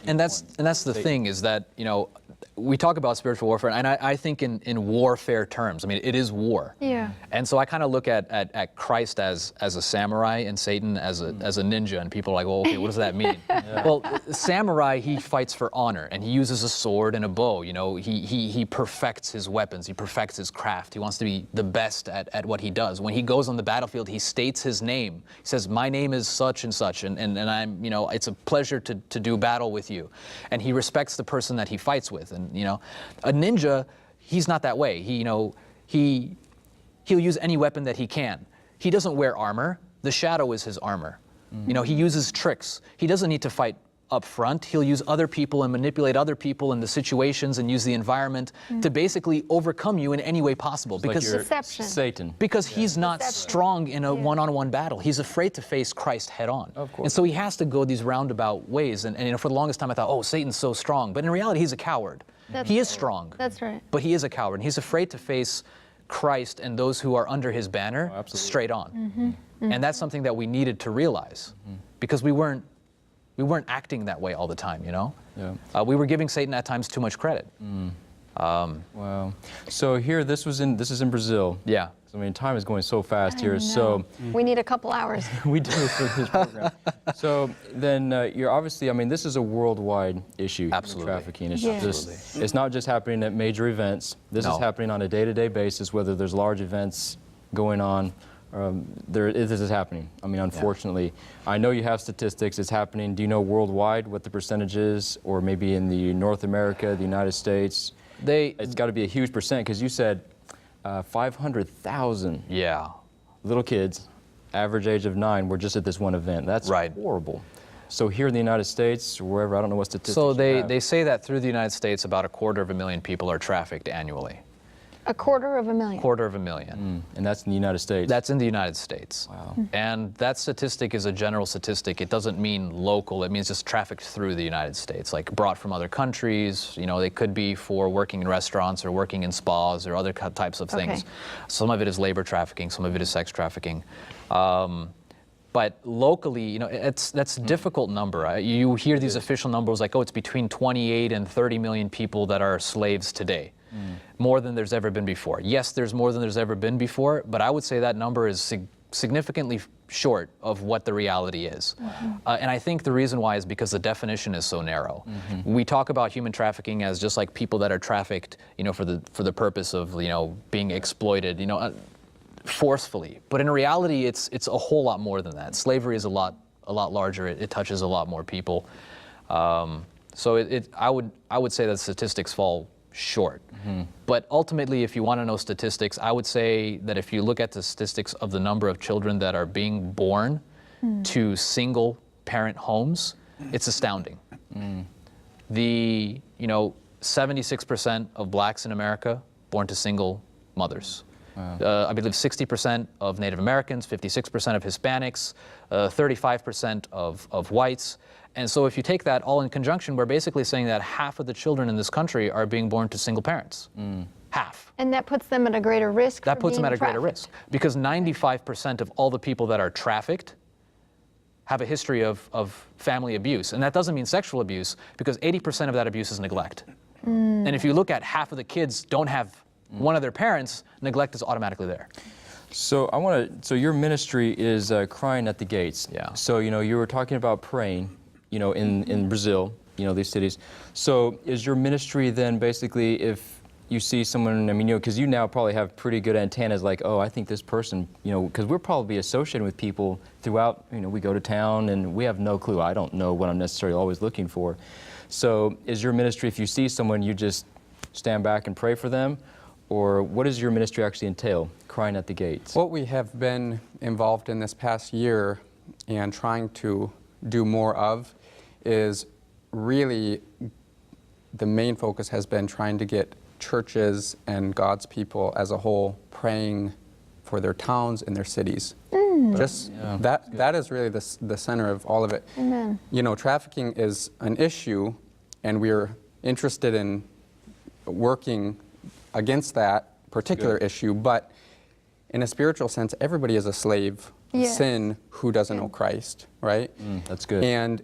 And that's the thing, is that, you know, we talk about spiritual warfare, and I think in warfare terms. I mean, it is war. Yeah. And so I kind of look at Christ as a samurai and Satan as a ninja, and people are like, well, okay, what does that mean? Well, samurai, he fights for honor, and he uses a sword and a bow. You know, he perfects his weapons, he perfects his craft. He wants to be the best at what he does. When he goes on the battlefield, he states his name. He says, my name is such and such, and I'm, you know, it's a pleasure to do battle with you. And he respects the person that he fights with. And, you know, a ninja, he's not that way. He'll use any weapon that he can. He doesn't wear armor. The shadow is his armor. You know, he uses tricks. He doesn't need to fight up front. He'll use other people and manipulate other people in the situations and use the environment to basically overcome you in any way possible. Because Because Deception. Satan. because he's not Deception. strong in a one-on-one battle. He's afraid to face Christ head-on. Of course. And so he has to go these roundabout ways. And you know, for the longest time I thought, oh, Satan's so strong. But in reality, he's a coward. He is strong. That's right. But he is a coward. And he's afraid to face Christ and those who are under his banner straight on. And that's something that we needed to realize. Because we weren't acting that way all the time, you know? Yeah. We were giving Satan at times too much credit. Wow. So here, this is in Brazil. Yeah. I mean, time is going so fast here. So We need a couple hours. we do for this program. So then you're obviously, I mean, this is a worldwide issue. human Absolutely. Trafficking. It's Yeah. just, it's not just happening at major events. This No. is happening on a day-to-day basis, whether there's large events going on. This is happening. I mean, unfortunately. I know you have statistics. It's happening. Do you know worldwide what the percentage is? Or maybe in the North America, the United States? It's got to be a huge percent, because you said 500,000 Yeah. little kids, average age of 9, were just at this one event. That's Right. horrible. So here in the United States, or wherever, I don't know what statistics So you have. they say that through the United States, about 250,000 people are trafficked annually. 250,000. 250,000. And that's in the United States. That's in the United States. Wow. And that statistic is a general statistic. It doesn't mean local. It means just trafficked through the United States, like brought from other countries. You know, they could be for working in restaurants or working in spas or other types of things. Okay. Some of it is labor trafficking. Some of it is sex trafficking. But locally, you know, that's a difficult number. You hear these official numbers like, oh, it's between 28 and 30 million people that are slaves today. More than there's ever been before. Yes, there's more than there's ever been before, but I would say that number is significantly short of what the reality is. And I think the reason why is because the definition is so narrow. We talk about human trafficking as just like people that are trafficked, you know, for the purpose of, you know, being exploited, you know, forcefully. But in reality, it's a whole lot more than that. Slavery is a lot larger. It touches a lot more people. So I would say that statistics fall short. But ultimately, if you want to know statistics, I would say that if you look at the statistics of the number of children that are being born to single parent homes, it's astounding. The, you know, 76% of blacks in America born to single mothers. I believe 60% of Native Americans, 56% of Hispanics, 35% of whites. And so if you take that all in conjunction, we're basically saying that half of the children in this country are being born to single parents. Half. And that puts them at a greater risk. That for puts them being at a greater trafficked. risk. Because 95% of all the people that are trafficked have a history of family abuse. And that doesn't mean sexual abuse, because 80% of that abuse is neglect. And if you look at half of the kids don't have one of their parents, neglect is automatically there. So so your ministry is Crying at the Gates. Yeah. So, you know, you were talking about praying, you know, in Brazil, you know, these cities. So is your ministry then basically, if you see someone, I mean, you know, because you now probably have pretty good antennas, like, oh, I think this person, you know, because we're probably associated with people throughout, you know, we go to town and we have no clue. I don't know what I'm necessarily always looking for. So is your ministry, if you see someone, you just stand back and pray for them? Or what does your ministry actually entail, Crying at the Gates? What we have been involved in this past year and trying to do more of is really the main focus has been trying to get churches and God's people as a whole praying for their towns and their cities. Just that is really the center of all of it. Amen. You know, trafficking is an issue, and we're interested in working against that particular issue, but in a spiritual sense, everybody is a slave of sin who doesn't know Christ, right? That's good. And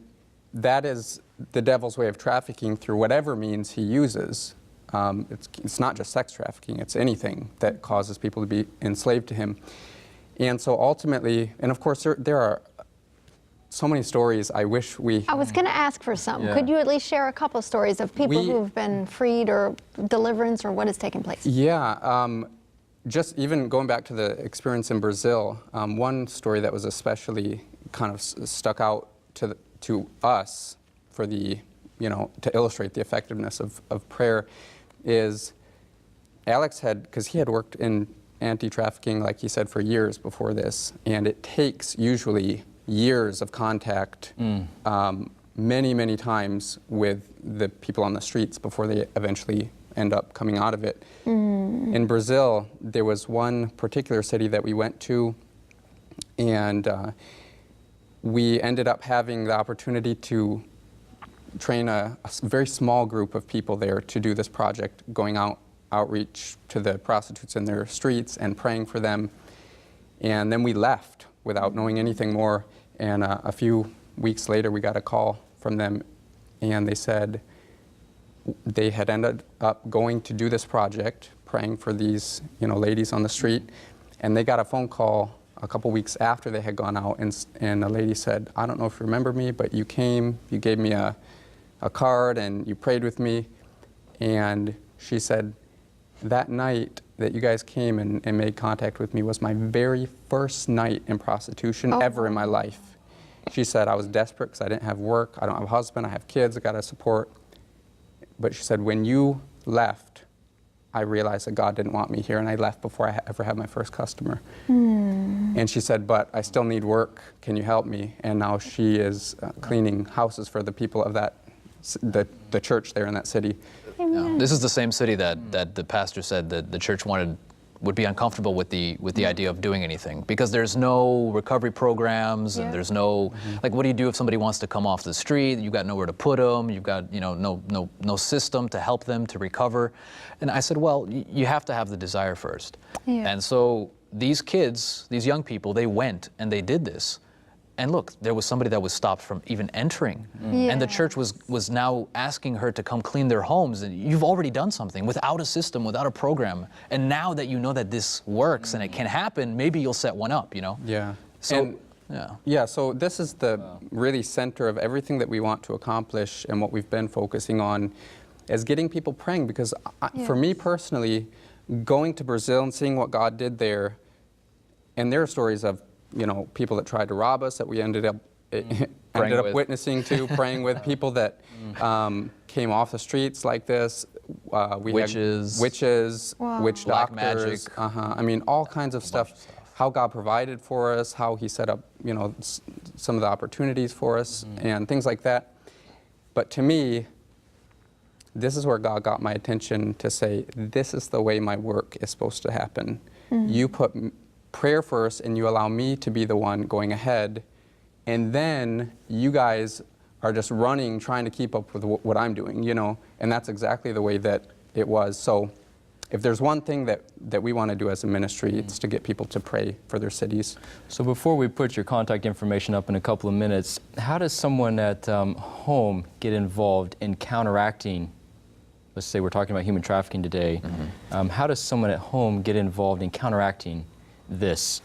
that is the devil's way of trafficking through whatever means he uses. It's not just sex trafficking, it's anything that causes people to be enslaved to him. And so ultimately, and of course there are so many stories I wish we... I was going to ask for some. Yeah. Could you at least share a couple stories of people who've been freed or deliverance or what has taken place? Yeah, just even going back to the experience in Brazil, one story that was especially kind of stuck out to us for the, you know, to illustrate the effectiveness of prayer is Alex had, because he had worked in anti-trafficking, like he said, for years before this, and it takes usually years of contact, many, many times with the people on the streets before they eventually end up coming out of it. In Brazil, there was one particular city that we went to, and we ended up having the opportunity to train a very small group of people there to do this project, going outreach to the prostitutes in their streets and praying for them. And then we left without knowing anything more. And a few weeks later, we got a call from them, and they said they had ended up going to do this project, praying for these, you know, ladies on the street. And they got a phone call a couple weeks after they had gone out, and a lady said, "I don't know if you remember me, but you came, you gave me a card, and you prayed with me." And she said, "That night that you guys came and made contact with me was my very first night in prostitution ever in my life." She said, "I was desperate because I didn't have work, I don't have a husband, I have kids, I got to support." But she said, "When you left, I realized that God didn't want me here, and I left before I ever had my first customer." And she said, "But I still need work, can you help me?" And now she is cleaning houses for the people of that, the church there in that city. Yeah. This is the same city that the pastor said that the church would be uncomfortable with the idea of doing anything, because there's no recovery programs and there's no, like, what do you do if somebody wants to come off the street? You've got nowhere to put them, you've got, you know, no system to help them to recover. And I said, well, you have to have the desire first. And so these kids, these young people, they went and they did this. And look, there was somebody that was stopped from even entering. And the church was now asking her to come clean their homes. And you've already done something without a system, without a program. And now that you know that this works and it can happen, maybe you'll set one up, you know? Yeah. So, so this is the really center of everything that we want to accomplish, and what we've been focusing on is getting people praying, because for me personally, going to Brazil and seeing what God did there, and there are stories of, you know, people that tried to rob us that we ended up witnessing to, praying with, people that came off the streets like this. We witches, had witches, witch black doctors, magic. I mean, all kinds of stuff. How God provided for us, how He set up, you know, some of the opportunities for us, and things like that. But to me, this is where God got my attention to say, this is the way my work is supposed to happen. You put prayer first, and you allow me to be the one going ahead, and then you guys are just running, trying to keep up with what I'm doing, you know, and that's exactly the way that it was. So if there's one thing that we want to do as a ministry, it's to get people to pray for their cities. So before we put your contact information up in a couple of minutes, how does someone at home get involved in counteracting, let's say we're talking about human trafficking today, how does someone at home get involved in counteracting this?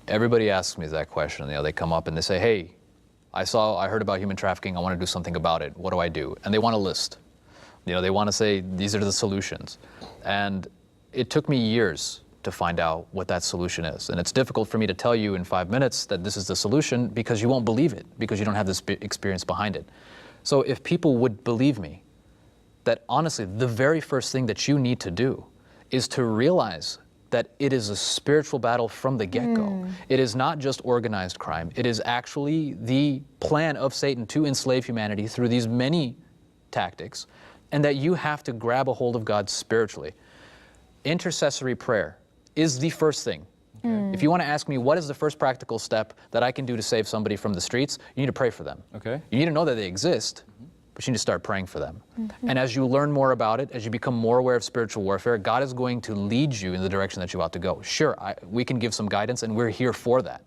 Everybody asks me that question. You know, they come up and they say, "Hey, I heard about human trafficking. I want to do something about it. What do I do?" And they want a list. You know, they want to say, these are the solutions. And it took me years to find out what that solution is. And it's difficult for me to tell you in 5 minutes that this is the solution, because you won't believe it, because you don't have this experience behind it. So if people would believe me, that honestly, the very first thing that you need to do is to realize that it is a spiritual battle from the get-go. It is not just organized crime. It is actually the plan of Satan to enslave humanity through these many tactics, and that you have to grab a hold of God spiritually. Intercessory prayer is the first thing. If you want to ask me what is the first practical step that I can do to save somebody from the streets, you need to pray for them. Okay. You need to know that they exist, but you need to start praying for them. And as you learn more about it, as you become more aware of spiritual warfare, God is going to lead you in the direction that you ought to go. Sure, we can give some guidance, and we're here for that.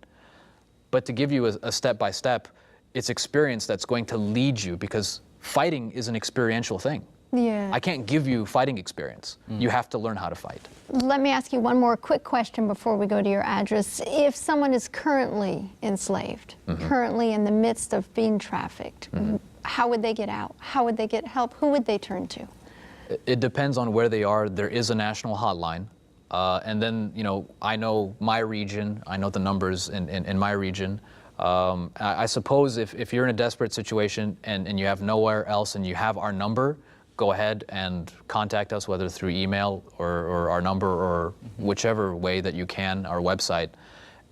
But to give you a step-by-step, it's experience that's going to lead you, because fighting is an experiential thing. Yeah. I can't give you fighting experience. You have to learn how to fight. Let me ask you one more quick question before we go to your address. If someone is currently enslaved, currently in the midst of being trafficked, how would they get out? How would they get help? Who would they turn to? It depends on where they are. There is a national hotline. And then, you know, I know my region. I know the numbers in my region. I suppose if you're in a desperate situation and you have nowhere else and you have our number, go ahead and contact us, whether through email or our number or whichever way that you can, our website,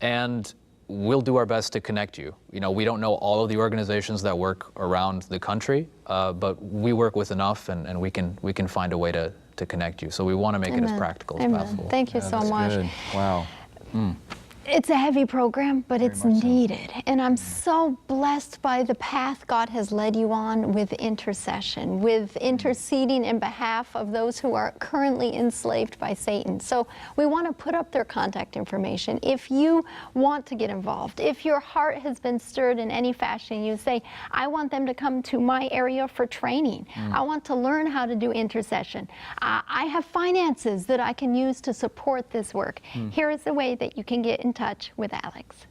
and we'll do our best to connect you. You know, we don't know all of the organizations that work around the country, but we work with enough, and we can find a way to connect you. So we want to make it as practical as possible. Thank you so much. Good. Wow. It's a heavy program, but it's needed. And I'm so blessed by the path God has led you on with intercession, with interceding in behalf of those who are currently enslaved by Satan. So we want to put up their contact information. If you want to get involved, if your heart has been stirred in any fashion, you say, I want them to come to my area for training. I want to learn how to do intercession. I have finances that I can use to support this work. Here is the way that you can get in touch with Alex.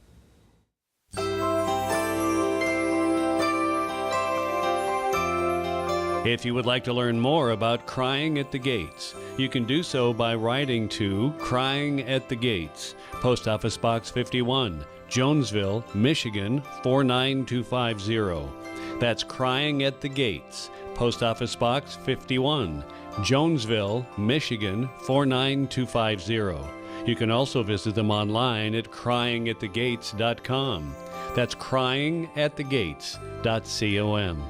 If you would like to learn more about Crying at the Gates, you can do so by writing to Crying at the Gates, Post Office Box 51, Jonesville, Michigan 49250. That's Crying at the Gates, Post Office Box 51, Jonesville, Michigan 49250. You can also visit them online at cryingatthegates.com. That's cryingatthegates.com.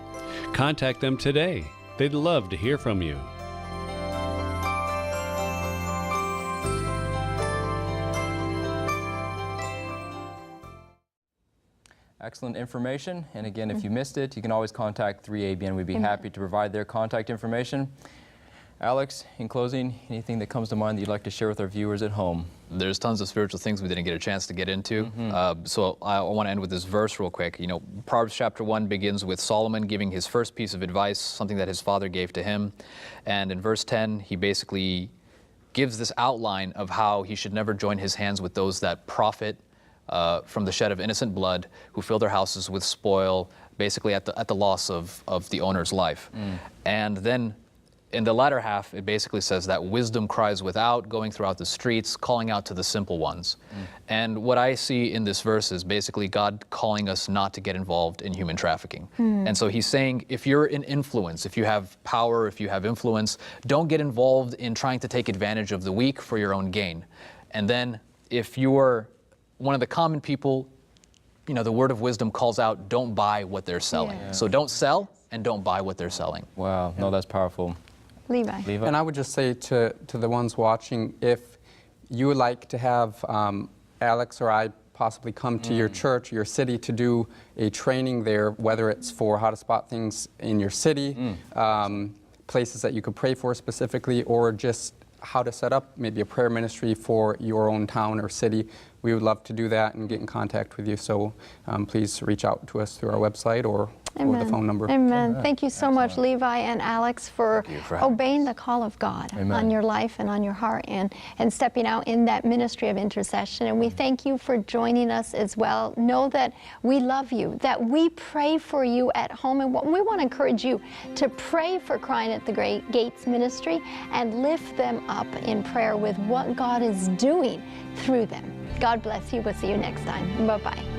Contact them today. They'd love to hear from you. Excellent information. And again, if you missed it, you can always contact 3ABN. We'd be happy to provide their contact information. Alex, in closing, anything that comes to mind that you'd like to share with our viewers at home? There's tons of spiritual things we didn't get a chance to get into. So I want to end with this verse real quick. You know, Proverbs chapter 1 begins with Solomon giving his first piece of advice, something that his father gave to him. And in verse 10, he basically gives this outline of how he should never join his hands with those that profit from the shed of innocent blood, who fill their houses with spoil, basically at the loss of the owner's life. And then in the latter half, it basically says that wisdom cries without, going throughout the streets, calling out to the simple ones. And what I see in this verse is basically God calling us not to get involved in human trafficking. And so he's saying, if you're in influence, if you have power, if you have influence, don't get involved in trying to take advantage of the weak for your own gain. And then if you're one of the common people, you know, the word of wisdom calls out, don't buy what they're selling. So don't sell and don't buy what they're selling. Wow, no, that's powerful. Levi. And I would just say to the ones watching, if you would like to have Alex or I possibly come to your church, your city, to do a training there, whether it's for how to spot things in your city, places that you could pray for specifically, or just how to set up maybe a prayer ministry for your own town or city, we would love to do that and get in contact with you. So please reach out to us through our website or the phone number. Amen. Thank you so much, Levi and Alex, for obeying the call of God on your life and on your heart, and stepping out in that ministry of intercession. And we thank you for joining us as well. Know that we love you, that we pray for you at home, and we want to encourage you to pray for Crying at the Gates ministry and lift them up in prayer with what God is doing through them. God bless you. We'll see you next time. Bye-bye.